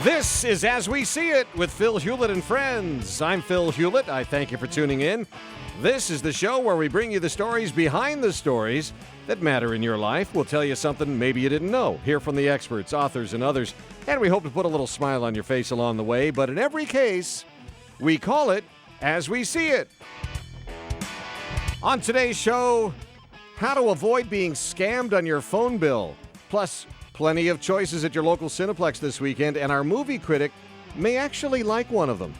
This is As We See It with Phil Hulett and Friends. I'm Phil Hulett. I thank you for tuning in. This is the show where we bring you the stories behind the stories that matter in your life. We'll tell you something maybe you didn't know. Hear from the experts, authors, and others. And we hope to put a little smile on your face along the way. But in every case, we call it As We See It. On today's show, how to avoid being scammed on your phone bill. Plus, plenty of choices at your local Cineplex this weekend, and our movie critic may actually like one of them.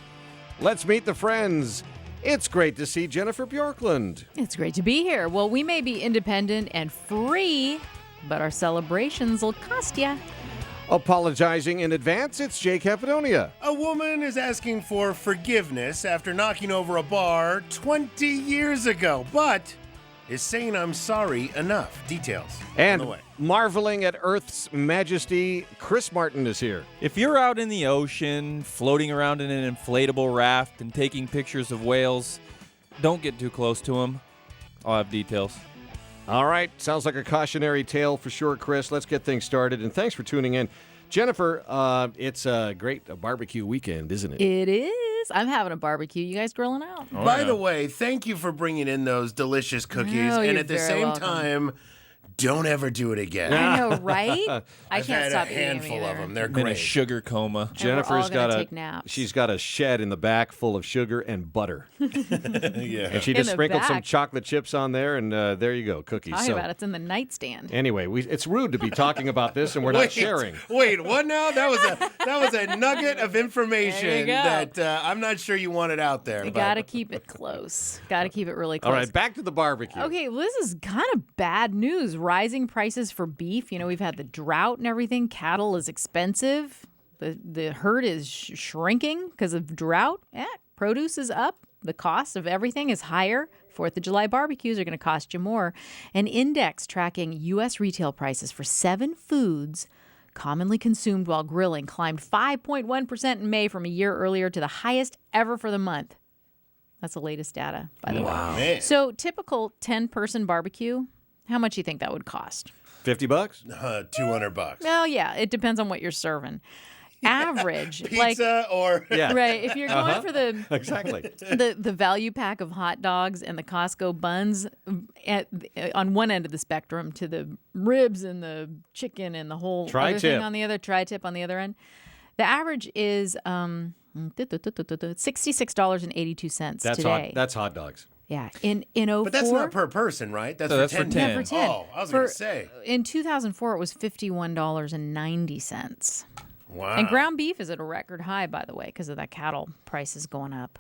Let's meet the friends. It's great to see Jennifer Bjorklund. It's great to be here. Well, we may be independent and free, but our celebrations will cost ya. Apologizing in advance, it's Jake Capadonia. A woman is asking for forgiveness after knocking over a bar 20 years ago, but is saying I'm sorry enough. Details And on the way. marveling at Earth's majesty, Chris Martin is here. If you're out in the ocean, floating around in an inflatable raft and taking pictures of whales, don't get too close to them. I'll have details. All right, sounds like a cautionary tale for sure, Chris. Let's get things started, and thanks for tuning in. Jennifer, it's a great barbecue weekend, isn't it? It is. I'm having a barbecue. You guys grilling out? By the way, thank you for bringing in those delicious cookies. Oh, and you're at the very same welcome. time, don't ever do it again. I know, right? I I've can't had stop a eating handful them of either. them. They're I'm in a great. sugar coma. Jennifer's gonna got take naps. she's got a shed in the back full of sugar and butter. Yeah. And she In just the sprinkled some back? chockle chips on there, and there you go, cookies. Talking about it's in the nightstand. Anyway, it's rude to be talking about this, and we're not sharing. Wait, what now? That was a nugget of information There you go. that I'm not sure you wanted out there. You but- got to keep it close. Got to keep it really close. All right, back to the barbecue. Okay, well, this is kind of bad news. Rising prices for beef. You know, we've had the drought and everything. Cattle is expensive. The herd is shrinking because of drought. Produce is up. The cost of everything is higher. 4th of July barbecues are going to cost you more. An index tracking U.S. retail prices for 7 foods commonly consumed while grilling climbed 5.1% in May from a year earlier to the highest ever for the month. That's the latest data, by the way. Man. So typical 10-person barbecue, how much do you think that would cost? $50? $200. Well, yeah, it depends on what you're serving. Average, Pizza or Yeah, right? If you're going for the exactly. the value pack of hot dogs and the Costco buns on one end of the spectrum to the ribs and the chicken and the whole other Tri-tip. thing on the other, tri-tip on the other end, the average is $66.82 That's today. that's hot dogs. Yeah, in 04. But that's not per person, right? That's, So that's for 10. Yeah, for 10. Oh, I was going to say. In 2004, it was $51.90. Wow. And ground beef is at a record high, by the way, because of that cattle prices going up.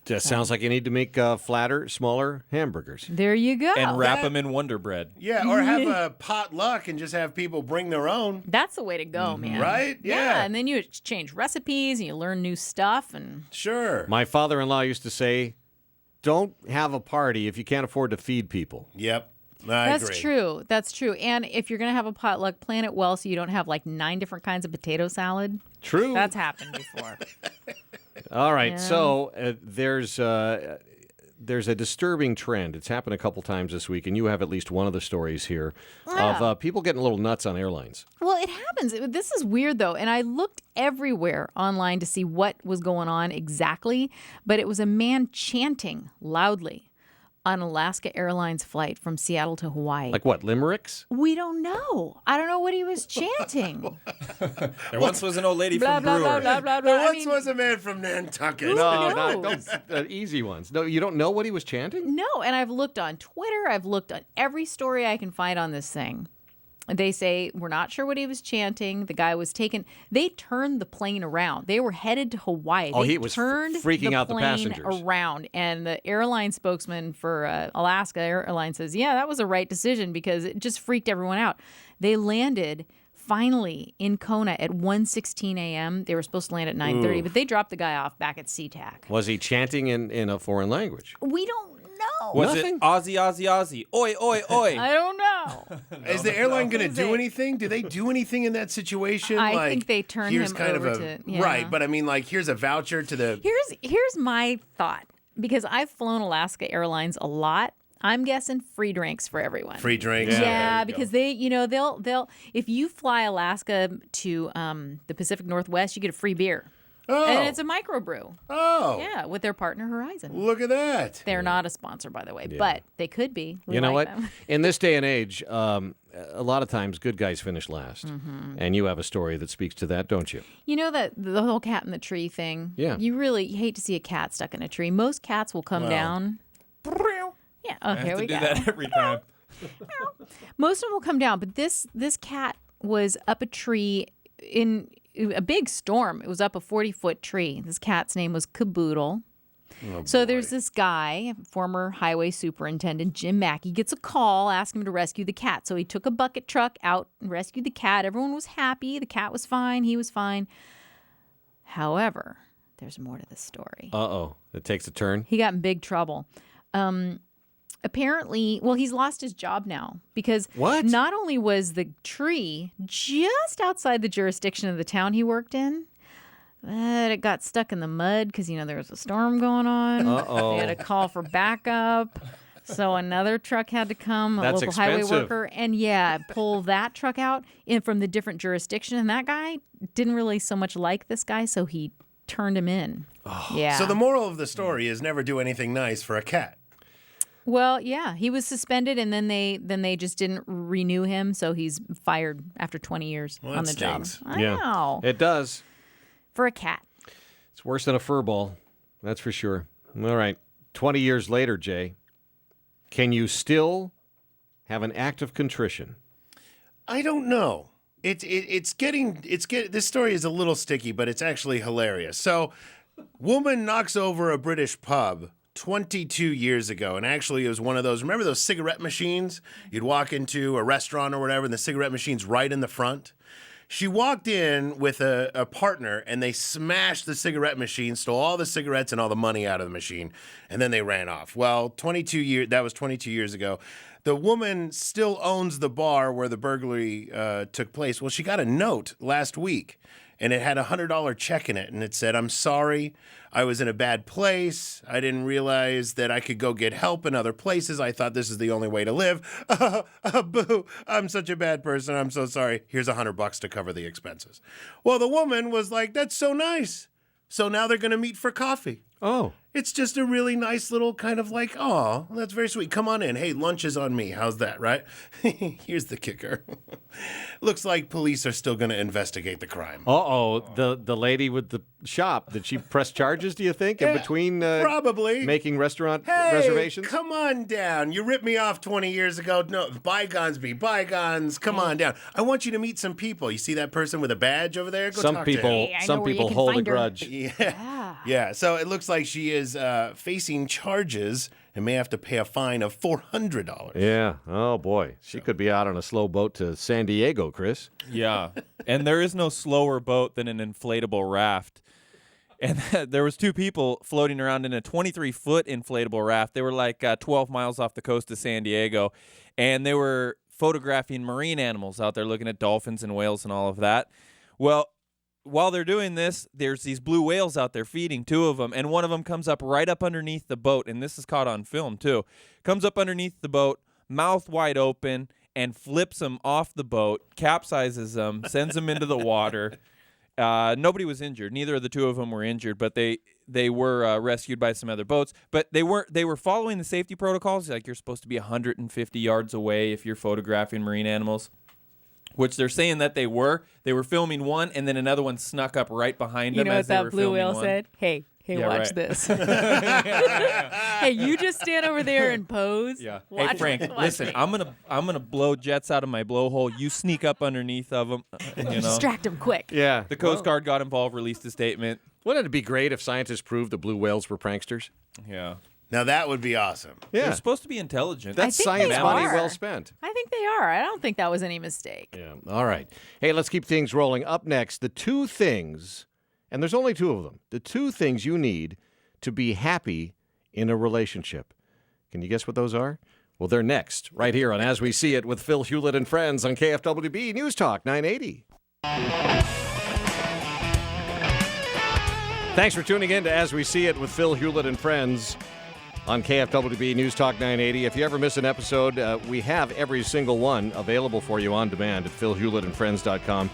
Just sounds like you need to make flatter, smaller hamburgers. There you go. And wrap them in Wonder Bread. Yeah, or have a potluck and just have people bring their own. That's the way to go, man. Right? Yeah. And then you exchange recipes and you learn new stuff. And Sure. My father-in-law used to say, don't have a party if you can't afford to feed people. Yep. I that's agree. true. That's true. And if you're going to have a potluck, plan it well so you don't have like 9 different kinds of potato salad. True. That's happened before. All right, Yeah. so there's a disturbing trend. It's happened a couple times this week, and you have at least one of the stories here of people getting a little nuts on airlines. Well, it happens. This is weird, though. And I looked everywhere online to see what was going on exactly. But it was a man chanting loudly on Alaska Airlines flight from Seattle to Hawaii. Like what, limericks? We don't know. I don't know what he was chanting. There once was an old lady blah, from blah, Brewer. blah, blah, blah, blah. There I once mean, was a man from Nantucket. No, knows? not easy ones. No, you don't know what he was chanting? no. And I've looked on Twitter. I've looked on every story I can find on this thing. They say, we're not sure what he was chanting. The guy was taken. They turned the plane around. They were headed to Hawaii. Oh, They he was turned freaking out the plane passengers. around. And the airline spokesman for Alaska Airlines says, yeah, that was the right decision because it just freaked everyone out. They landed finally in Kona at 1:16 a.m. They were supposed to land at 9:30, but they dropped the guy off back at SeaTac. Was he chanting in a foreign language? We don't know. Was Nothing? it Aussie, Aussie, Aussie? Oi, oi, oi. I don't know. Is the airline going to Is do it- anything? Do they do anything in that situation? I like, think they turn here's him kind over of a, to- yeah. Right, but I mean, like, here's a voucher to the... Here's my thought, because I've flown Alaska Airlines a lot. I'm guessing free drinks for everyone. Free drinks. Yeah. There Yeah, you go. because they'll if you fly Alaska to the Pacific Northwest, you get a free beer. Oh. And it's a microbrew. Oh. Yeah, with their partner Horizon. Look at that. They're not a sponsor, by the way, but they could be. We You know like what? them. In this day and age, a lot of times good guys finish last. Mm-hmm. And you have a story that speaks to that, don't you? You know that the whole cat in the tree thing? Yeah. You really hate to see a cat stuck in a tree. Most cats will come down. Yeah. Oh, I here have we to go. do that every time. Most of them will come down, but this cat was up a tree in a big storm. It was up a 40-foot tree. This cat's name was Caboodle. So there's this guy, former highway superintendent Jim Mackey, gets a call asking him to rescue the cat. So he took a bucket truck out and rescued the cat. Everyone was happy. The cat was fine. He was fine. However, there's more to this story. Uh-oh. It takes a turn. He got in big trouble. Apparently, well, he's lost his job now because What? not only was the tree just outside the jurisdiction of the town he worked in, but it got stuck in the mud because, there was a storm going on. Uh-oh. They had to call for backup. So another truck had to come, a That's local highway expensive. worker, and pull that truck out in from the different jurisdiction. And that guy didn't really so much like this guy, so he turned him in. Yeah. So the moral of the story is never do anything nice for a cat. Well, yeah, he was suspended, and then they just didn't renew him, so he's fired after 20 years Well, on that the job. stinks. I know. It does. For a cat. It's worse than a fur ball. That's for sure. All right. 20 years later, Jay, can you still have an act of contrition? I don't know. It's getting this story is a little sticky, but it's actually hilarious. So, woman knocks over a British pub 22 years ago, and actually it was one of those, remember those cigarette machines? You'd walk into a restaurant or whatever, and the cigarette machine's right in the front. She walked in with a partner, and they smashed the cigarette machine, stole all the cigarettes and all the money out of the machine, and then they ran off. Well, that was 22 years ago. The woman still owns the bar where the burglary took place. Well, she got a note last week, and it had a $100 check in it, and it said, "I'm sorry, I was in a bad place. I didn't realize that I could go get help in other places. I thought this is the only way to live. Boo, I'm such a bad person. I'm so sorry. Here's $100 to cover the expenses." Well, the woman was like, "That's so nice." So now they're going to meet for coffee. Oh. It's just a really nice little kind of like, oh, that's very sweet. Come on in. Hey, lunch is on me. How's that, right? Here's the kicker. Looks like police are still going to investigate the crime. Uh-oh. The lady with the shop, did she press charges, do you think, in between Probably. making restaurant Hey, reservations? come on down. You ripped me off 20 years ago. No, bygones be bygones. Come on down. I want you to meet some people. You see that person with a badge over there? Go Some talk to him. people, Hey, I know some where you people can hold a find her. grudge. Yeah. Yeah. So it looks like she is facing charges and may have to pay a fine of $400. Yeah. Oh, boy. She could be out on a slow boat to San Diego, Chris. Yeah, and there is no slower boat than an inflatable raft. And there was two people floating around in a 23-foot inflatable raft. They were like 12 miles off the coast of San Diego, and they were photographing marine animals out there, looking at dolphins and whales and all of that. Well, while they're doing this, there's these blue whales out there feeding, two of them, and one of them comes up right up underneath the boat, and this is caught on film too. Comes up underneath the boat, mouth wide open, and flips them off the boat, capsizes them, sends them into the water. Nobody was injured. Neither of the two of them were injured, but they were rescued by some other boats. But they were following the safety protocols. Like, you're supposed to be 150 yards away if you're photographing marine animals, which they're saying that they were. They were filming one, and then another one snuck up right behind them. You know as what they that were blue filming whale one. said? Hey, Yeah, watch right. this. Hey, you just stand over there and pose. Yeah. Watch, Hey Frank, watch listen. me. I'm gonna blow jets out of my blowhole. You sneak up underneath of them. You know. Distract him quick. Yeah. The Coast Guard got involved, released a statement. Wouldn't it be great if scientists proved the blue whales were pranksters? Yeah. Now that would be awesome. Yeah. They're supposed to be intelligent. That's think science they money are. well spent. I think they are. I don't think that was any mistake. Yeah. All right. Hey, let's keep things rolling. Up next, the two things, and there's only two of them, the two things you need to be happy in a relationship. Can you guess what those are? Well, they're next, right here on As We See It with Phil Hulett and Friends on KFWB News Talk 980. Thanks for tuning in to As We See It with Phil Hulett and Friends. on KFWB News Talk 980. If you ever miss an episode, we have every single one available for you on demand at philhulettandfriends.com.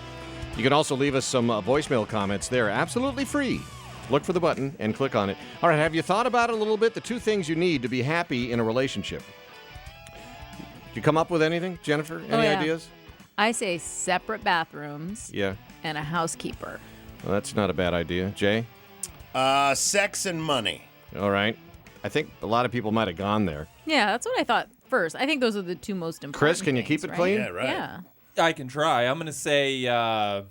You can also leave us some voicemail comments there, absolutely free. Look for the button and click on it. All right, have you thought about it a little bit? The two things you need to be happy in a relationship. Did you come up with anything, Jennifer? Any ideas? I say separate bathrooms. Yeah. And a housekeeper. Well, that's not a bad idea. Jay? Sex and money. All right. I think a lot of people might have gone there. Yeah, that's what I thought first. I think those are the two most important Chris, can you things, keep it right? clean? Yeah, right. Yeah. I can try. I'm going to say a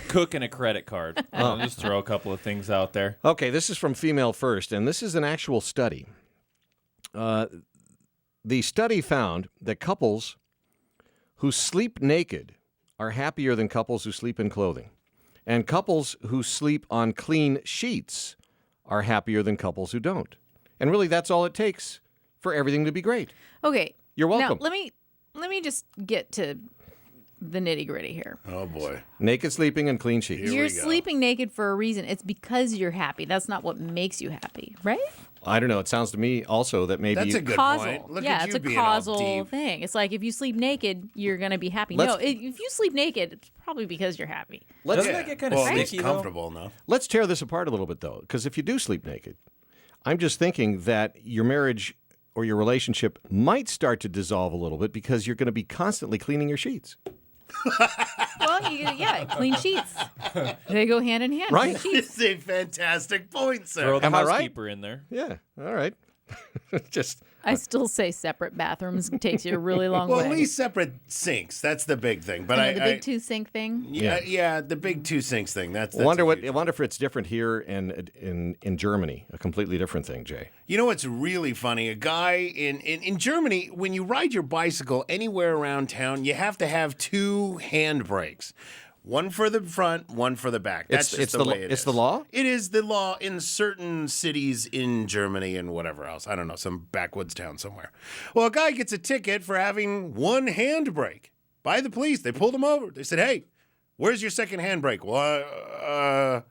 cook and a credit card. I'll just throw a couple of things out there. Okay, this is from Female First, and this is an actual study. The study found that couples who sleep naked are happier than couples who sleep in clothing. And couples who sleep on clean sheets are happier than couples who don't. And really, that's all it takes for everything to be great. Okay. You're welcome. Now, let me just get to the nitty-gritty here. Oh, boy. Naked sleeping and clean sheets. Here You're we go. sleeping naked for a reason. It's because you're happy. That's not what makes you happy, right? I don't know. It sounds to me also that maybe That's a good Causal. point. Look yeah, at it's you a being all causal deep. thing. It's like if you sleep naked, you're going to be happy. Let's- No, if you sleep naked, it's probably because you're happy. Doesn't that get kind of well, at least sticky, though? comfortable enough. Let's tear this apart a little bit, though, because if you do sleep naked, I'm just thinking that your marriage or your relationship might start to dissolve a little bit because you're going to be constantly cleaning your sheets. Well, clean sheets. They go hand in hand. Right. Clean sheets. It's a fantastic point, sir. Throw the Am I right? housekeeper in there. Yeah. All right. Just I still say separate bathrooms takes you a really long Well, way. at least separate sinks. That's the big thing. But And the big two sink thing. yeah, the big two sinks thing. That's I wonder a what. huge I wonder if it's different here and in Germany. A completely different thing, Jay. You know what's really funny? A guy in Germany, when you ride your bicycle anywhere around town, you have to have two handbrakes. One for the front, one for the back. That's just the way it is. It's the law? It is the law in certain cities in Germany and whatever else. I don't know, some backwoods town somewhere. Well, a guy gets a ticket for having one handbrake by the police. They pulled him over. They said, "Hey, where's your second handbrake?" Well,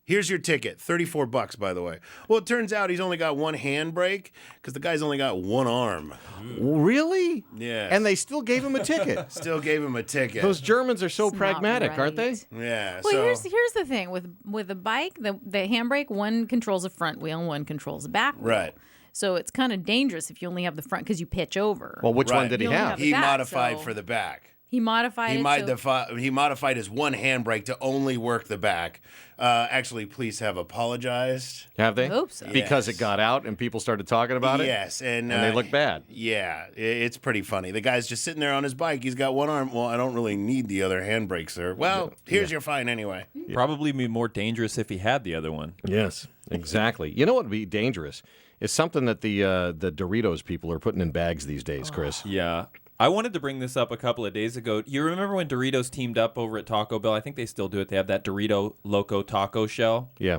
here's your ticket. $34, by the way. Well, it turns out he's only got one handbrake because the guy's only got one arm. Really? Yeah. And they still gave him a ticket. Still gave him a ticket. Those Germans are so It's not pragmatic, aren't they? right. Yeah. Well, so here's the thing with a bike, the handbrake, one controls the front wheel and one controls the back wheel. Right. So it's kind of dangerous if you only have the front because you pitch over. Well, which one Right. did he You only have? have he back, modified so- for the back. He modified He, it. he modified his one handbrake to only work the back. Actually, police have apologized. Have they? I hope so. Because Yes. it got out and people started talking about it? Yes, and they look bad. Yeah, it's pretty funny. The guy's just sitting there on his bike. He's got one arm. Well, I don't really need the other handbrake, sir. Well, here's your fine anyway. Probably be more dangerous if he had the other one. Yes, exactly. You know what would be dangerous? It's something that the Doritos people are putting in bags these days, Chris. Yeah. I wanted to bring this up a couple of days ago. You remember when Doritos teamed up over at Taco Bell? I think they still do it. They have that Dorito Loco Taco Shell. Yeah.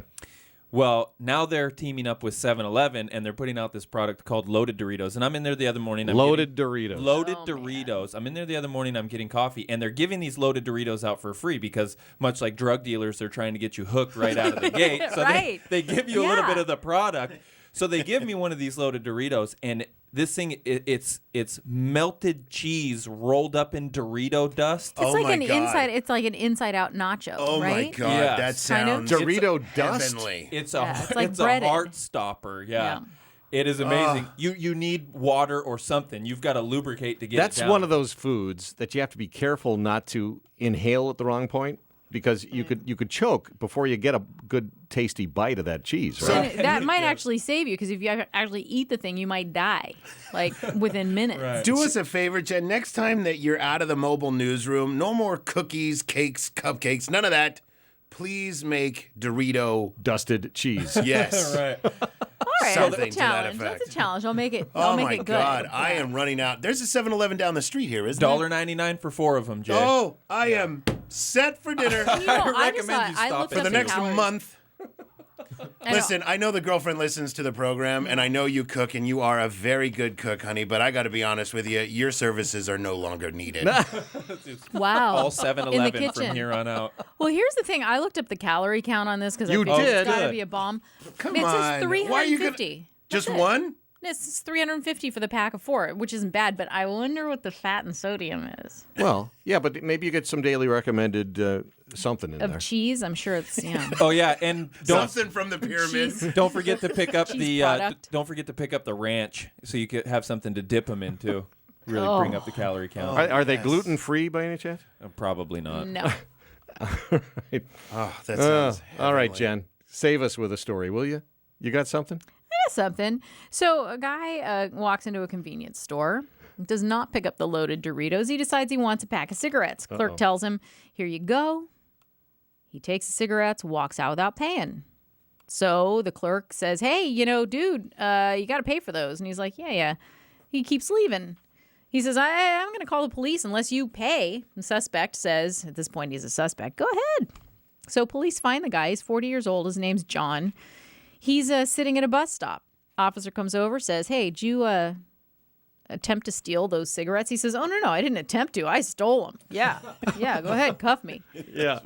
Well, now they're teaming up with 7-Eleven, and they're putting out this product called Loaded Doritos. And I'm in there the other morning. Loaded Doritos. Loaded Oh, Doritos. I'm in there the other morning. I'm getting coffee, and they're giving these loaded Doritos out for free because, much like drug dealers, they're trying to get you hooked right out of the gate. So Right. they give you a little Yeah. bit of the product. So they give me one of these loaded Doritos, and this thing, it's melted cheese rolled up in Dorito dust. It's Oh like my an God. inside. It's like an inside-out nacho. Oh right? my God, Yes. that Kind of. sounds Dorito dust. heavenly. It's Yeah, a it's like it's a breaded. heart stopper. Yeah. Yeah. It is amazing. You need water or something. You've got to lubricate to get That's it down. one of those foods that you have to be careful not to inhale at the wrong point because you could choke before you get a good tasty bite of that cheese, right? And that might actually save you because if you actually eat the thing, you might die, like within minutes. Right. Do us a favor, Jen. Next time that you're out of the mobile newsroom, no more cookies, cakes, cupcakes, none of that. Please make Dorito. Dusted cheese. Yes. Right. All right, Something that's to a that challenge. effect. That's a challenge. I'll make it. Oh I'll make my it good. God, I Yeah. am running out. There's a 7-Eleven down the street here, isn't $1.99 for 4 of them, Jay. Oh, I am set for dinner You know, I just recommend you I stop looked it. for the up next calories. month. Listen, I know the girlfriend listens to the program, and I know you cook, and you are a very good cook, honey, but I got to be honest with you, your services are no longer needed. Wow. All In the 7-Eleven kitchen. from here on out. Well, here's the thing. I looked up the calorie count on this because I You figured did? it's got to Good. be a bomb. Come It on. says Why are you gonna- 350. Just That's it. one? It's 350 for the pack of 4, which isn't bad, but I wonder what the fat and sodium is. Well, yeah, but maybe you get some daily recommended something in Of there. cheese, I'm sure it's, yeah. Oh yeah, and don't Something from the pyramids. don't forget to pick up Cheese the product. don't forget to pick up the ranch so you could have something to dip them into. Really Oh. bring up the calorie count. Are they gluten-free by any chance? Probably not. No. Oh, that sounds All right, heavenly. Jen. Save us with a story, will you? You got something? Something. So a guy walks into a convenience store, does not pick up the loaded Doritos. He decides he wants a pack of cigarettes. Clerk tells him, "Here you go." He takes the cigarettes, walks out without paying. So the clerk says, "Hey, dude, you got to pay for those." And he's like, yeah. He keeps leaving. He says, I'm going to call the police unless you pay. The suspect says, at this point he's a suspect, "Go ahead." So police find the guy. He's 40 years old. His name's John. He's sitting at a bus stop. Officer comes over, says, "Hey, did you attempt to steal those cigarettes?" He says, "Oh, no, I didn't attempt to. I stole them." Yeah, go ahead, cuff me. Yeah.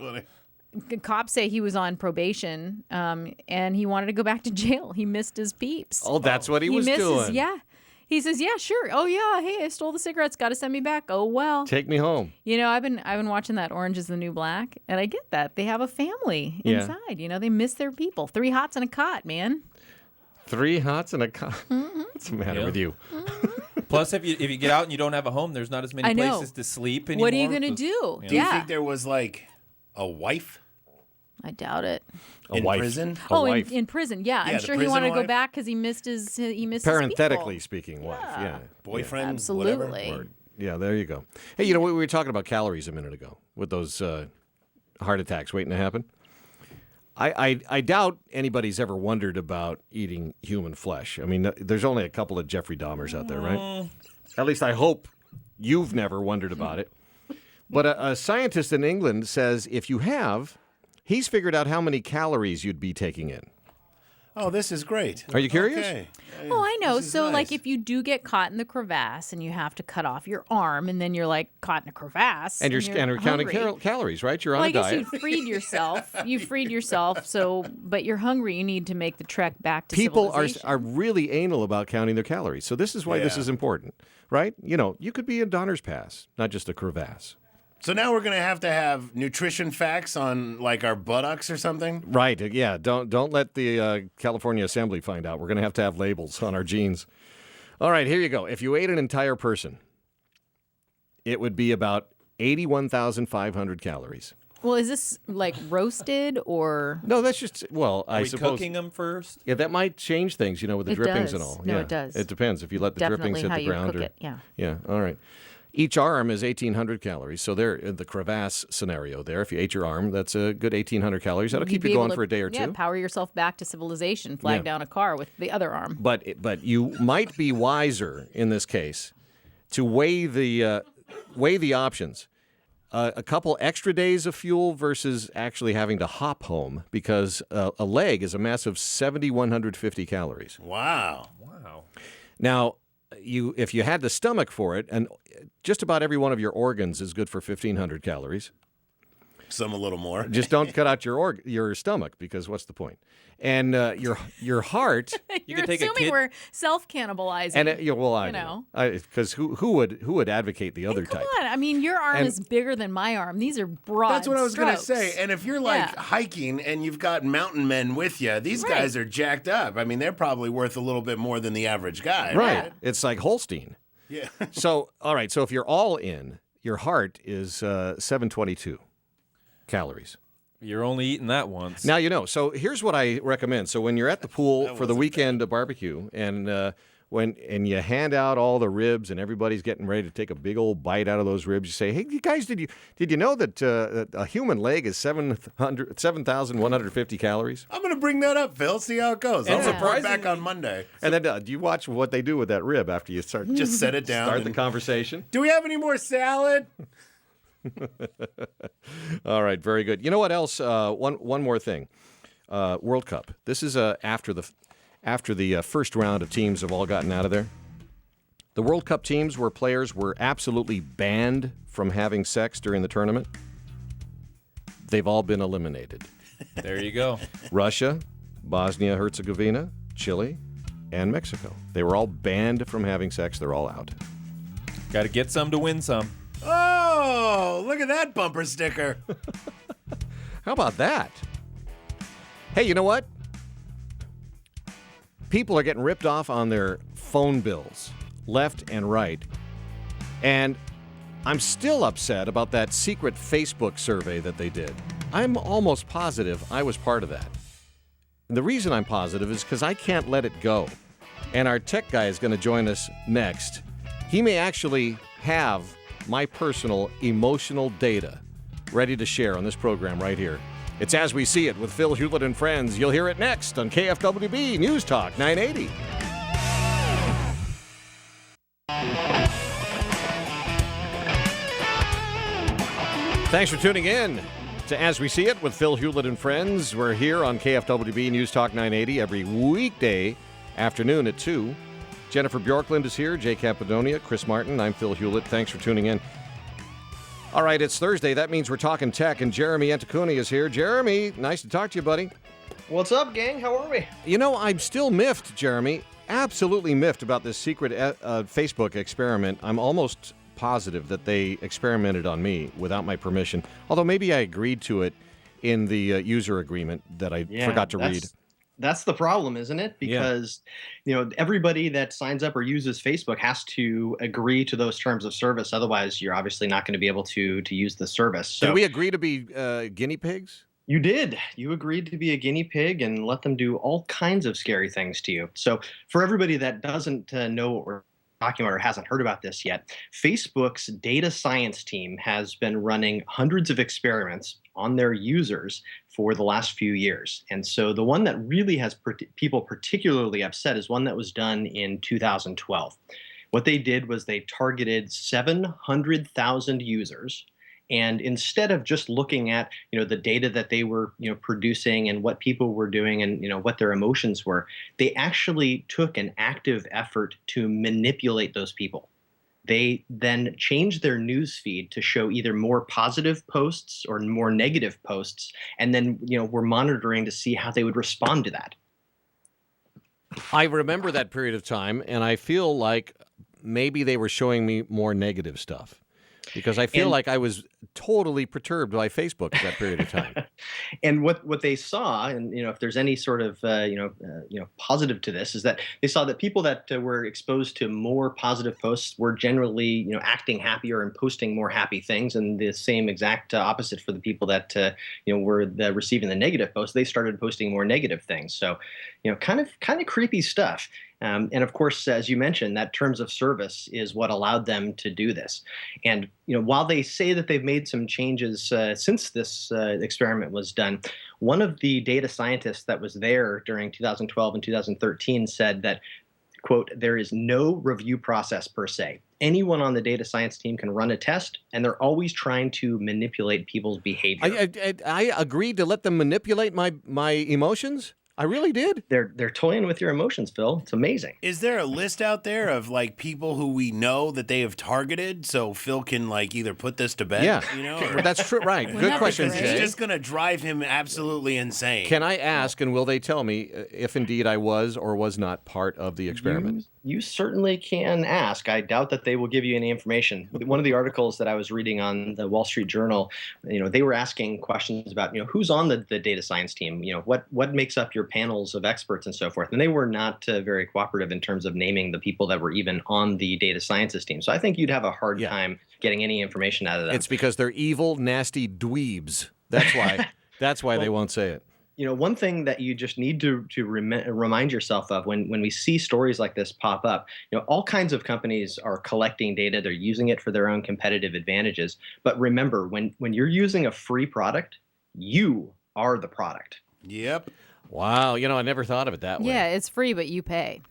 The cops say he was on probation and he wanted to go back to jail. He missed his peeps. Oh, that's what he was misses, doing. Yeah. He says, "Yeah, sure. Oh, yeah. Hey, I stole the cigarettes. Got to send me back. Oh, well." Take me home. I've been watching that Orange is the New Black, and I get that. They have a family Yeah. inside. They miss their people. 3 hots and a cot, man. 3 hots and a cot. Mm-hmm. What's the matter Yeah. with you? Plus, if you get out and you don't have a home, there's not as many I know. places to sleep anymore. What are you going to do? Do you think there was like a wife I doubt it. in wife. prison? A Oh, wife. in prison, yeah. Yeah, I'm the sure he prison wanted to go wife. back because he missed his Parenthetically people. speaking, wife. Yeah. Boyfriend? Absolutely. Whatever? Yeah, there you go. Hey, we were talking about calories a minute ago with those heart attacks waiting to happen. I doubt anybody's ever wondered about eating human flesh. I mean, there's only a couple of Jeffrey Dahmers out there, right? At least I hope you've never wondered about it. But a scientist in England says if you have, he's figured out how many calories you'd be taking in. Oh, this is great. Are you curious? Okay. Oh, I know. This is So, nice. like, if you do get caught in the crevasse and you have to cut off your arm, and then you're like caught in a crevasse, And you're counting hungry. calories, right? You're on Well, a I guess diet. you freed yourself. You freed yourself. So, but you're hungry. You need to make the trek back to People civilization. are really anal about counting their calories. So this is why this Yeah. is important, right? You could be a Donner's Pass, not just a crevasse. So now we're gonna have to have nutrition facts on like our buttocks or something. Right. Yeah. Don't let the California Assembly find out. We're going to have labels on our jeans. All right. Here you go. If you ate an entire person, it would be about 81,500 calories. Well, is this like roasted or? No, that's just Are I we suppose. cooking them first? Yeah, that might change things. With the It drippings does. and all. No, yeah. it does. It depends if you let the drippings Definitely hit how the you ground. cook or, it. Yeah. Yeah. All right. Each arm is 1,800 calories. So there, in the crevasse scenario there, if you ate your arm, that's a good 1,800 calories. That'll You'd keep be you able going to, for a day or yeah, two. power yourself back to civilization. Flag Yeah. down a car with the other arm. But you might be wiser in this case to weigh the options. A couple extra days of fuel versus actually having to hop home because a leg is a massive 7,150 calories. Wow. Wow. Now, if you had the stomach for it, and just about every one of your organs is good for 1,500 calories. Some a little more. Just don't cut out your stomach because what's the point? And your heart. You're take a assuming kid- we're self-cannibalizing. And I You know know. because who would advocate the other Come type? on. I mean, your arm And- is bigger than my arm. These are broad That's what I was gonna strokes. say. And if you're like Yeah. hiking and you've got mountain men with you, these Right. guys are jacked up. I mean, they're probably worth a little bit more than the average guy. Right. It's like Holstein. Yeah. So all right. So if you're all in, your heart is 722 calories. You're only eating that once. Now So here's what I recommend. So when you're at the pool for the weekend barbecue, and when you hand out all the ribs, and everybody's getting ready to take a big old bite out of those ribs, you say, "Hey, you guys, did you know that a human leg is 7,150 calories?" I'm gonna bring that up, Phil. See how it goes. I'll And report back surprisingly- on Monday. And then do you watch what they do with that rib after you start Just set it down. start the and- conversation? Do we have any more salad? All right, very good. You know what else? One more thing. World Cup. This is after the first round of teams have all gotten out of there. The World Cup teams where players were absolutely banned from having sex during the tournament, they've all been eliminated. There you go. Russia, Bosnia-Herzegovina, Chile, and Mexico. They were all banned from having sex. They're all out. Got to get some to win some. Oh, look at that bumper sticker. How about that? Hey, you know what? People are getting ripped off on their phone bills, left and right. And I'm still upset about that secret Facebook survey that they did. I'm almost positive I was part of that. And the reason I'm positive is because I can't let it go. And our tech guy is going to join us next. He may actually have my personal emotional data ready to share on this program right here. It's As We See It with Phil Hulett and Friends. You'll hear it next on KFWB News Talk 980. Thanks for tuning in to As We See It with Phil Hulett and Friends. We're here on KFWB News Talk 980 every weekday afternoon at 2. Jennifer Bjorklund is here, Jay Capadonia, Chris Martin. I'm Phil Hulett. Thanks for tuning in. All right, it's Thursday. That means we're talking tech, and Jeremy Anticuni is here. Jeremy, nice to talk to you, buddy. What's up, gang? How are we? You know, I'm still miffed, Jeremy. Absolutely miffed about this secret Facebook experiment. I'm almost positive that they experimented on me without my permission, although maybe I agreed to it in the user agreement that I forgot to read. That's the problem, isn't it? Because, everybody that signs up or uses Facebook has to agree to those terms of service. Otherwise, you're obviously not going to be able to use the service. So did we agree to be guinea pigs? You did. You agreed to be a guinea pig and let them do all kinds of scary things to you. So for everybody that doesn't know what we're talking about or hasn't heard about this yet, Facebook's data science team has been running hundreds of experiments on their users for the last few years. And so the one that really has people particularly upset is one that was done in 2012. What they did was they targeted 700,000 users. And instead of just looking at, the data that they were, producing and what people were doing and, what their emotions were, they actually took an active effort to manipulate those people. They then changed their news feed to show either more positive posts or more negative posts. And then, we're monitoring to see how they would respond to that. I remember that period of time, and I feel like maybe they were showing me more negative stuff. Because I feel like I was totally perturbed by Facebook at that period of time. And what they saw, and if there's any sort of positive to this, is that they saw that people that were exposed to more positive posts were generally acting happier and posting more happy things, and the same exact opposite for the people that were receiving the negative posts. They started posting more negative things. So kind of creepy stuff. And of course, as you mentioned, that terms of service is what allowed them to do this. And while they say that they've made some changes since this experiment was done, one of the data scientists that was there during 2012 and 2013 said that, quote, "There is no review process per se. Anyone on the data science team can run a test, and they're always trying to manipulate people's behavior." I agreed to let them manipulate my emotions. I really did. They're toying with your emotions, Phil. It's amazing. Is there a list out there of people who we know that they have targeted, so Phil can either put this to bed? Yeah, that's true. Right. Good question, Because Jay. it's just going to drive him absolutely insane. Can I ask, and will they tell me if indeed I was or was not part of the experiment? You certainly can ask. I doubt that they will give you any information. One of the articles that I was reading on the Wall Street Journal, they were asking questions about, who's on the data science team, what makes up your panels of experts and so forth. And they were not very cooperative in terms of naming the people that were even on the data sciences team. So I think you'd have a hard time getting any information out of them. It's because they're evil, nasty dweebs. That's why. That's why they won't say it. One thing that you just need to remind yourself of when we see stories like this pop up, all kinds of companies are collecting data. They're using it for their own competitive advantages. But remember, when you're using a free product, you are the product. Yep. Wow. I never thought of it that way. Yeah, it's free, but you pay.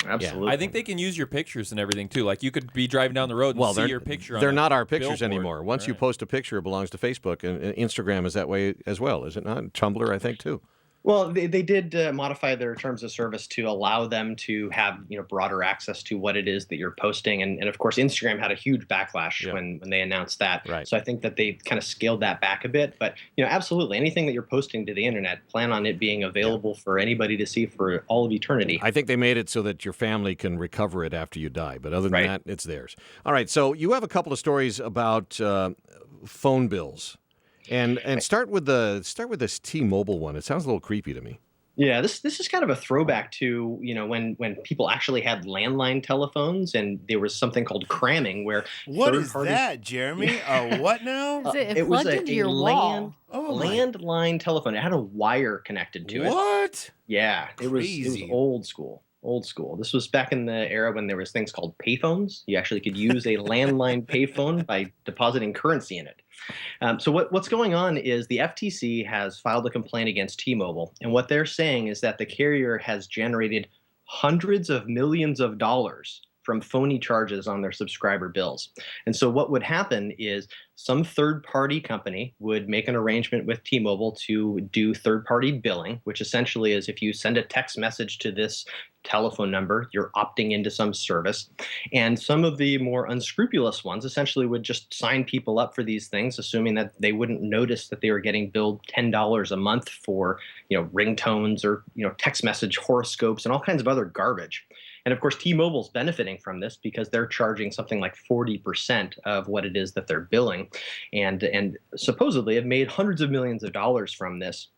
Absolutely. I think they can use your pictures and everything too. Like you could be driving down the road and see your picture. They're on not a our pictures billboard. anymore. Once you post a picture, it belongs to Facebook, and Instagram is that way as well, is it not? Tumblr, I think, too. Well, they did modify their terms of service to allow them to have broader access to what it is that you're posting, and of course Instagram had a huge backlash Yeah. when they announced that. Right. So I think that they kind of scaled that back a bit, but absolutely anything that you're posting to the internet, plan on it being available for anybody to see for all of eternity. I think they made it so that your family can recover it after you die, but other than Right. that, it's theirs. All right, so you have a couple of stories about phone bills, and start with this T-Mobile one. It sounds a little creepy to me. Yeah, this is kind of a throwback to when people actually had landline telephones, and there was something called cramming, where What third is parties. that, Jeremy? What now? It plugged into your wall. Oh, my- landline telephone. It had a wire connected to it. What? Yeah, it was Crazy. old school. Old school. This was back in the era when there was things called payphones. You actually could use a landline payphone by depositing currency in it. So what's going on is the FTC has filed a complaint against T-Mobile, and what they're saying is that the carrier has generated hundreds of millions of dollars from phony charges on their subscriber bills. And so what would happen is some third-party company would make an arrangement with T-Mobile to do third-party billing, which essentially is if you send a text message to this telephone number, you're opting into some service. And some of the more unscrupulous ones essentially would just sign people up for these things, assuming that they wouldn't notice that they were getting billed $10 a month for, ringtones or, text message horoscopes and all kinds of other garbage. And of course, T-Mobile's benefiting from this because they're charging something like 40% of what it is that they're billing, and supposedly have made hundreds of millions of dollars from this.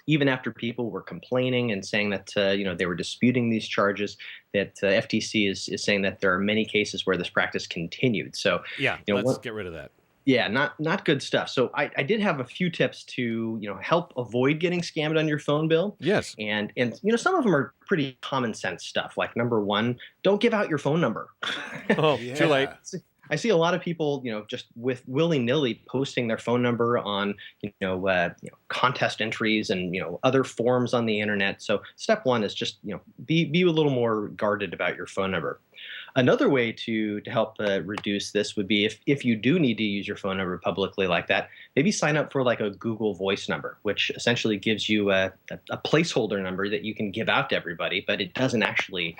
Even after people were complaining and saying that they were disputing these charges, that FTC is saying that there are many cases where this practice continued. So Yeah, let's get rid of that. yeah, not good stuff. So I did have a few tips to help avoid getting scammed on your phone bill. Yes. And some of them are pretty common sense stuff. Like number one, don't give out your phone number. Oh, Yeah. too late. I see a lot of people, just with willy-nilly posting their phone number on, contest entries and other forums on the internet. So step one is just be a little more guarded about your phone number. Another way to help reduce this would be if you do need to use your phone number publicly like that, maybe sign up for like a Google Voice number, which essentially gives you a placeholder number that you can give out to everybody, but it doesn't actually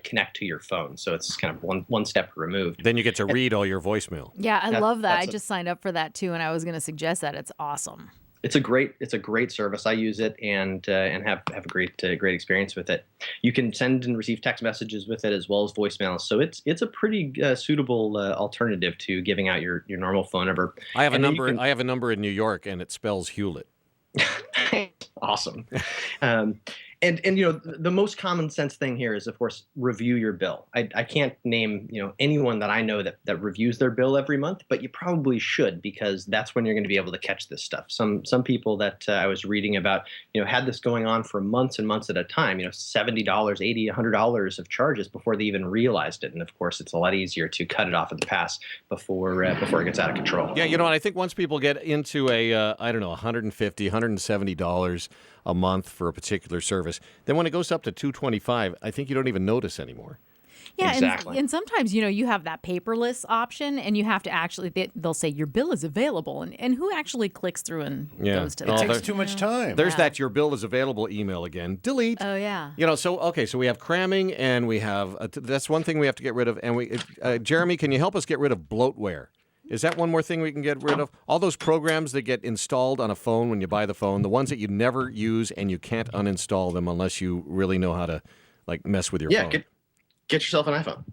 connect to your phone. So it's kind of one step removed. Then you get to read all your voicemail. Yeah, I love that. I that's a- just signed up for that too, and I was going to suggest that. It's awesome. It's a great service. I use it and have a great experience with it. You can send and receive text messages with it as well as voicemails. So it's a pretty suitable alternative to giving out your normal phone number. I have a And then number. I have a number in New York, and it spells Hewlett. Awesome. And the most common sense thing here is, of course, review your bill. I can't name anyone that I know that reviews their bill every month, but you probably should, because that's when you're going to be able to catch this stuff. Some people that I was reading about had this going on for months and months at a time. $70, $80, $100 of charges before they even realized it. And of course, it's a lot easier to cut it off at the pass before it gets out of control. Yeah, and I think once people get into a $150, $170 a month for a particular service, then when it goes up to $225, I think you don't even notice anymore. Yeah, Exactly. and sometimes, you have that paperless option, and you have to actually, they'll say your bill is available, and who actually clicks through and Yeah. goes to Oh, that? It takes too much time. There's Yeah. that your bill is available email again. Delete. Oh, yeah. So we have cramming, and we have that's one thing we have to get rid of. And Jeremy, can you help us get rid of bloatware? Is that one more thing we can get rid of? All those programs that get installed on a phone when you buy the phone, the ones that you never use and you can't uninstall them unless you really know how to mess with your phone. Get yourself an iPhone.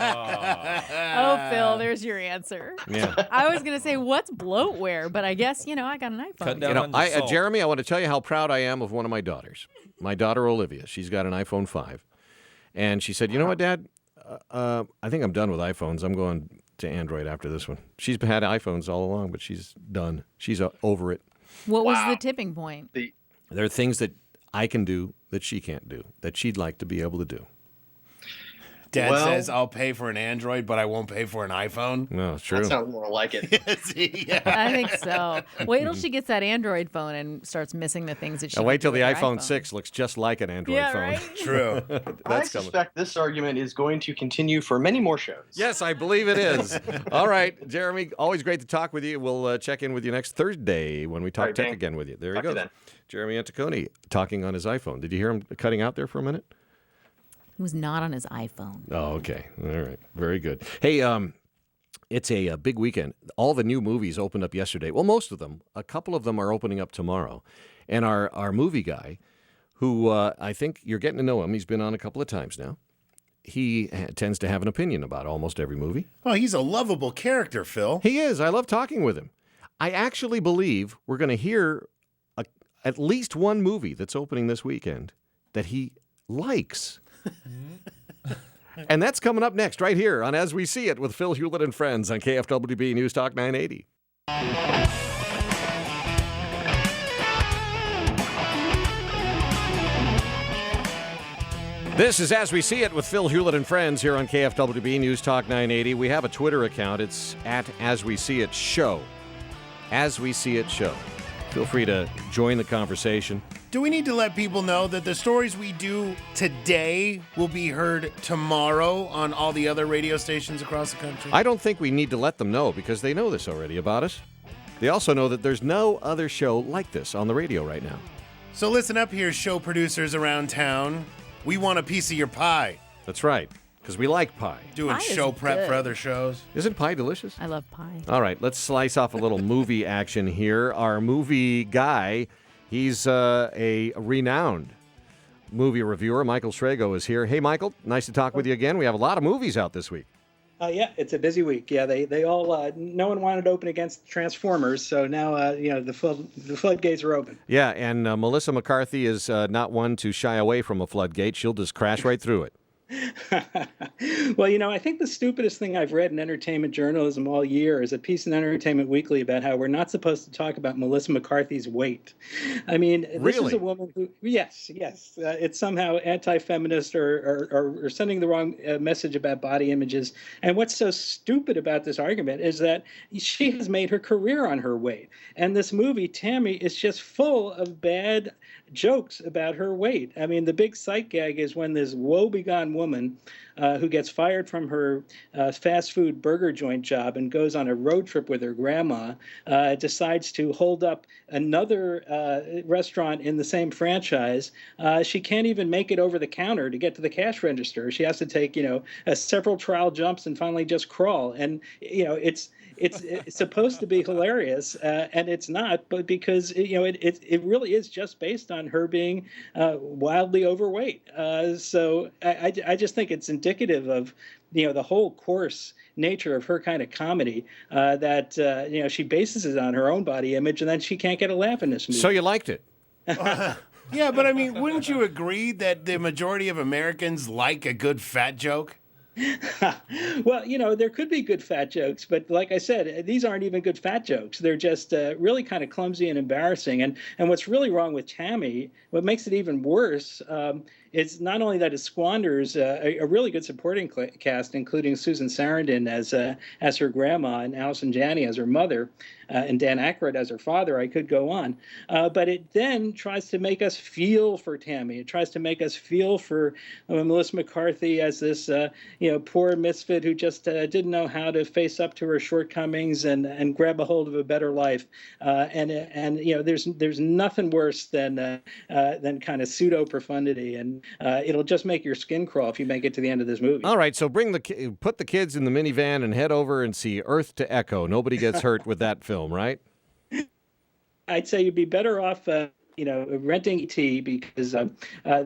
Oh, Phil, there's your answer. Yeah. I was going to say, what's bloatware? But I guess, I got an iPhone. Cut down on the salt. Jeremy, I want to tell you how proud I am of one of my daughters. My daughter Olivia, she's got an iPhone 5, and she said, "You know what, Dad? I think I'm done with iPhones. I'm going to Android after this one." She's had iPhones all along, but she's done. She's over it. What was the tipping point? There are things that I can do that she can't do, that she'd like to be able to do. Dad Well- says, I'll pay for an Android, but I won't pay for an iPhone. No, it's That true. sounds more like it. See, yeah. I think so. Wait till she gets that Android phone and starts missing the things that she. And could wait do till the with her iPhone 6 looks just like an Android Yeah, phone. right? True. I That's coming. suspect this argument is going to continue for many more shows. Yes, I believe it is. All right, Jeremy, always great to talk with you. We'll check in with you next Thursday when we talk All right, tech Dan. again with you. There he Talk to you goes. then. Jeremy Anticoni talking on his iPhone. Did you hear him cutting out there for a minute? He was not on his iPhone. Oh, okay. All right. Very good. Hey, it's a big weekend. All the new movies opened up yesterday. Well, most of them. A couple of them are opening up tomorrow. And our movie guy, who I think you're getting to know him, he's been on a couple of times now. He tends to have an opinion about almost every movie. Oh, he's a lovable character, Phil. He is. I love talking with him. I actually believe we're going to hear at least one movie that's opening this weekend that he likes. And that's coming up next right here on As We See It with Phil Hulett and Friends on KFWB News Talk 980. This is As We See It with Phil Hulett and Friends here on KFWB News Talk 980. We have a Twitter account. It's at As We See It Show. As We See It Show. Feel free to join the conversation. Do we need to let people know that the stories we do today will be heard tomorrow on all the other radio stations across the country? I don't think we need to let them know because they know this already about us. They also know that there's no other show like this on the radio right now. So listen up here, show producers around town. We want a piece of your pie. That's right, because we like pie. Doing Pie is show prep for good. other shows. Isn't pie delicious? I love pie. All right, let's slice off a little movie action here. Our movie guy, he's a renowned movie reviewer. Michael Schrago is here. Hey, Michael, nice to talk with you again. We have a lot of movies out this week. Yeah, it's a busy week. Yeah, they all no one wanted to open against Transformers, so now the floodgates are open. Yeah, and Melissa McCarthy is not one to shy away from a floodgate. She'll just crash right through it. Well, I think the stupidest thing I've read in entertainment journalism all year is a piece in Entertainment Weekly about how we're not supposed to talk about Melissa McCarthy's weight. I mean, this Really? is a woman who, yes, it's somehow anti-feminist or sending the wrong message about body images. And what's so stupid about this argument is that she has made her career on her weight. And this movie, Tammy, is just full of bad jokes about her weight. I mean, the big sight gag is when this woebegone woman who gets fired from her fast food burger joint job and goes on a road trip with her grandma, decides to hold up another restaurant in the same franchise. She can't even make it over the counter to get to the cash register. She has to take, several trial jumps and finally just crawl. And, it's supposed to be hilarious, and it's not, but because it really is just based on her being wildly overweight. So I just think it's indicative of the whole coarse nature of her kind of comedy that she bases it on her own body image, and then she can't get a laugh in this movie. So you liked it? Yeah, but I mean, wouldn't you agree that the majority of Americans like a good fat joke? Well, there could be good fat jokes, but like I said, these aren't even good fat jokes. They're just really kind of clumsy and embarrassing. And what's really wrong with Tammy, what makes it even worse, is not only that it squanders a really good supporting cast, including Susan Sarandon as her grandma and Allison Janney as her mother, and Dan Aykroyd as her father. I could go on, but it then tries to make us feel for Tammy. It tries to make us feel for Melissa McCarthy as this poor misfit who just didn't know how to face up to her shortcomings and grab a hold of a better life. And there's nothing worse than kind of pseudo profundity, and it'll just make your skin crawl if you make it to the end of this movie. All right, so put the kids in the minivan and head over and see Earth to Echo. Nobody gets hurt with that film, right? I'd say you'd be better off renting ET, because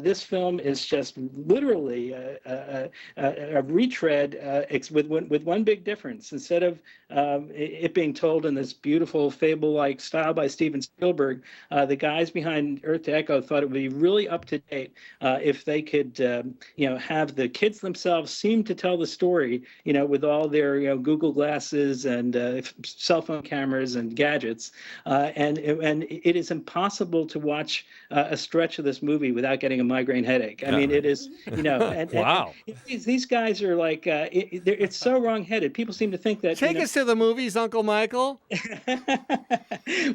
this film is just literally a retread with one big difference. Instead of it being told in this beautiful fable-like style by Steven Spielberg, the guys behind Earth to Echo thought it would be really up to date if they could have the kids themselves seem to tell the story, with all their Google glasses and cell phone cameras and gadgets, and it is impossible to watch a stretch of this movie without getting a migraine headache. I mean, it is, Wow. and these guys are like, it's so wrong-headed. People seem to think that, Take us to the movies, Uncle Michael.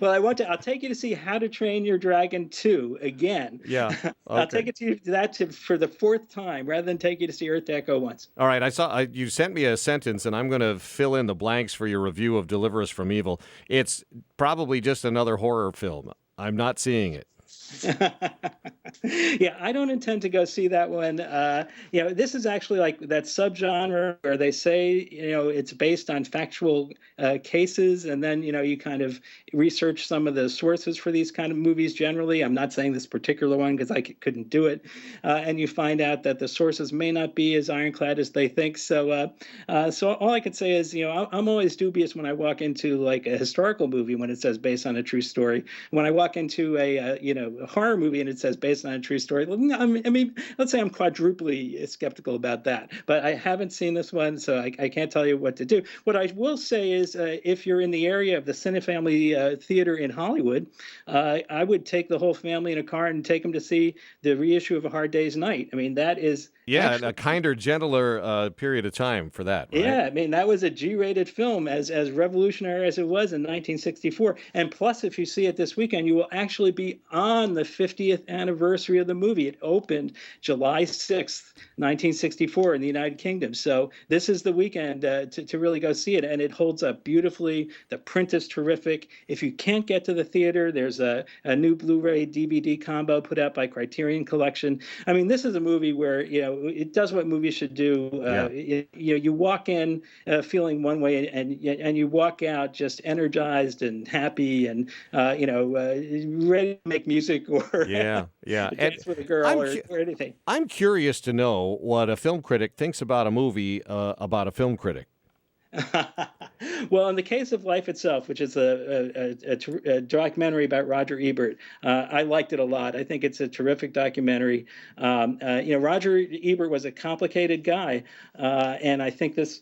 well, I'll take you to see How to Train Your Dragon 2 again. Yeah. I'll Okay. take it to that for the fourth time rather than take you to see Earth Echo once. All right. I saw you sent me a sentence, and I'm going to fill in the blanks for your review of Deliver Us from Evil. It's probably just another horror film. I'm not seeing it. Yeah, I don't intend to go see that one. This is actually like that subgenre where they say, it's based on factual cases, and then, you kind of research some of the sources for these kind of movies generally. I'm not saying this particular one because I couldn't do it. And you find out that the sources may not be as ironclad as they think. So all I could say is, I'm always dubious when I walk into like a historical movie when it says based on a true story. When I walk into a horror movie and it says based on a true story, I mean, let's say I'm quadruply skeptical about that. But I haven't seen this one, so I can't tell you what to do. What I will say is, if you're in the area of the Cinefamily Theater in Hollywood, I would take the whole family in a car and take them to see the reissue of A Hard Day's Night. I mean, that is a kinder, gentler period of time for that, right? Yeah, I mean, that was a G-rated film, as revolutionary as it was in 1964. And plus, if you see it this weekend, you will actually be on the 50th anniversary of the movie. It opened July 6th, 1964 in the United Kingdom. So this is the weekend to really go see it. And it holds up beautifully. The print is terrific. If you can't get to the theater, there's a new Blu-ray DVD combo put out by Criterion Collection. I mean, this is a movie where, it does what movies should do. You walk in feeling one way, and you walk out just energized and happy, and ready to make music or dance with a girl or anything. I'm curious to know what a film critic thinks about a movie about a film critic. Well, in the case of Life Itself, which is a documentary about Roger Ebert, I liked it a lot. I think it's a terrific documentary. Roger Ebert was a complicated guy, and I think this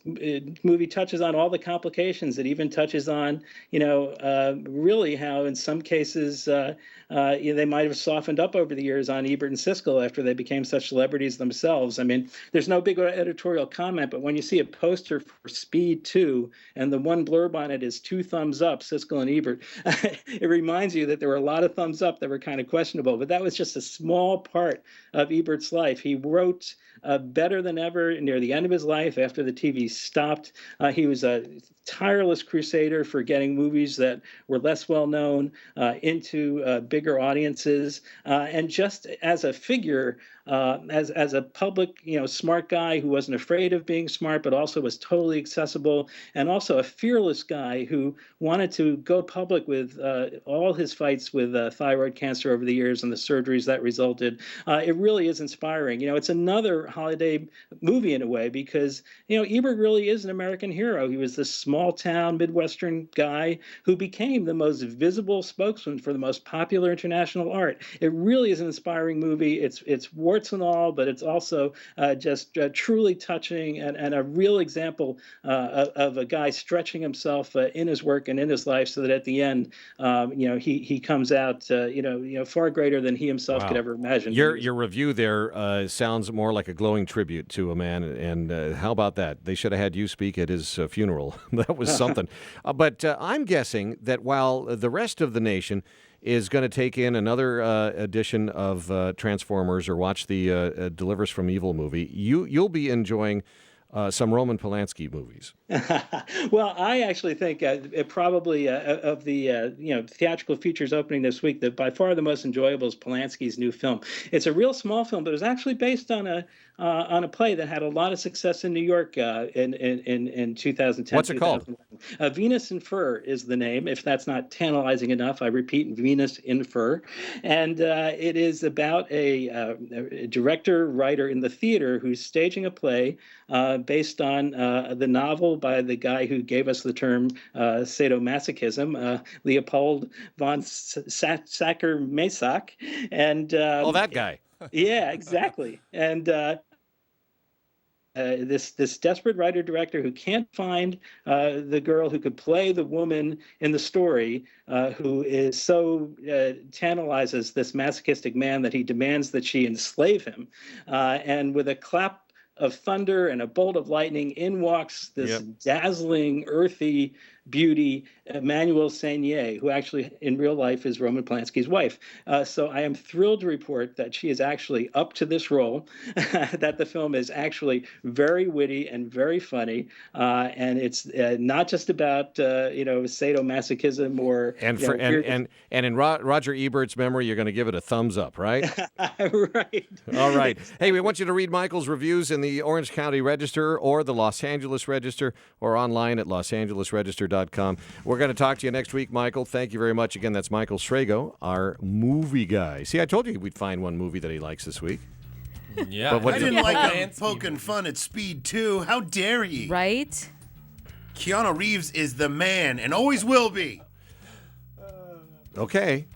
movie touches on all the complications. It even touches on, really how in some cases they might have softened up over the years on Ebert and Siskel after they became such celebrities themselves. I mean, there's no big editorial comment, but when you see a poster for Speed 2 and the one blurb on it is 2 thumbs up, Siskel and Ebert, it reminds you that there were a lot of thumbs up that were kind of questionable, but that was just a small part of Ebert's life. He wrote better than ever near the end of his life after the TV stopped. He was a tireless crusader for getting movies that were less well known into bigger audiences, and just as a figure, as a public, smart guy who wasn't afraid of being smart, but also was totally accessible, and also a fearless guy who wanted to go public with all his fights with thyroid cancer over the years and the surgeries that resulted. It really is inspiring. It's another holiday movie in a way because, Ebert really is an American hero. He was this small town Midwestern guy who became the most visible spokesman for the most popular international art. It really is an inspiring movie. It's warts and all, but it's also just truly touching and a real example of a guy stretching himself in his work and in his life so that at the end, he comes out, far greater than he himself could ever imagine. Your review there sounds more like a glowing tribute to a man, and how about that? They should have had you speak at his funeral. That was something. But I'm guessing that while the rest of the nation is going to take in another edition of Transformers or watch the Deliver Us from Evil movie, you'll be enjoying some Roman Polanski movies. Well, I actually think probably of the theatrical features opening this week, that by far the most enjoyable is Polanski's new film. It's a real small film, but it was actually based on a play that had a lot of success in New York in 2010. What's it called? Venus in Fur is the name. If that's not tantalizing enough, I repeat, Venus in Fur, and it is about a director writer in the theater who's staging a play based on the novel by the guy who gave us the term sadomasochism, Leopold von Sacher-Masoch. And that guy. Yeah, exactly. And this desperate writer director who can't find the girl who could play the woman in the story, who is so tantalizes this masochistic man that he demands that she enslave him, and with a clap of thunder and a bolt of lightning, in walks this dazzling, earthy beauty, Emmanuelle Seigner, who actually in real life is Roman Polanski's wife. So I am thrilled to report that she is actually up to this role, that the film is actually very witty and very funny, and it's not just about sadomasochism or and in Roger Ebert's memory, you're going to give it a thumbs up, right? Right. All right. Hey, we want you to read Michael's reviews in the Orange County Register or the Los Angeles Register or online at losangelesregister.com. We're going to talk to you next week, Michael. Thank you very much. Again, that's Michael Srago, our movie guy. See, I told you we'd find one movie that he likes this week. Yeah. But what I did didn't like him poking fun at Speed 2. How dare ye? Right? Keanu Reeves is the man and always will be. Okay.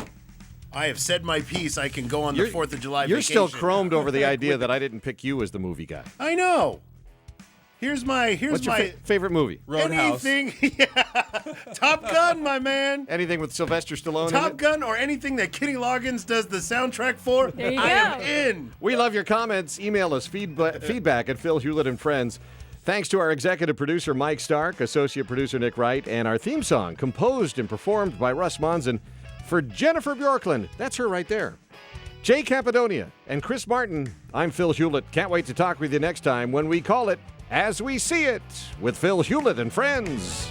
I have said my piece. I can go on the 4th of July You're vacation. still chromed over the idea that I didn't pick you as the movie guy. I know. What's What's your my favorite movie? Roadhouse. anything. Top Gun, my man. Anything with Sylvester Stallone in Top it? Gun or anything that Kenny Loggins does the soundtrack for. There you I am go. in. We love your comments. Email us feedback at Phil Hulett and Friends. Thanks to our executive producer, Mike Stark, associate producer, Nick Wright, and our theme song, composed and performed by Russ Monson for Jennifer Bjorklund. That's her right there. Jay Capadonia and Chris Martin. I'm Phil Hulett. Can't wait to talk with you next time when we call it As We See It with Phil Hulett and Friends.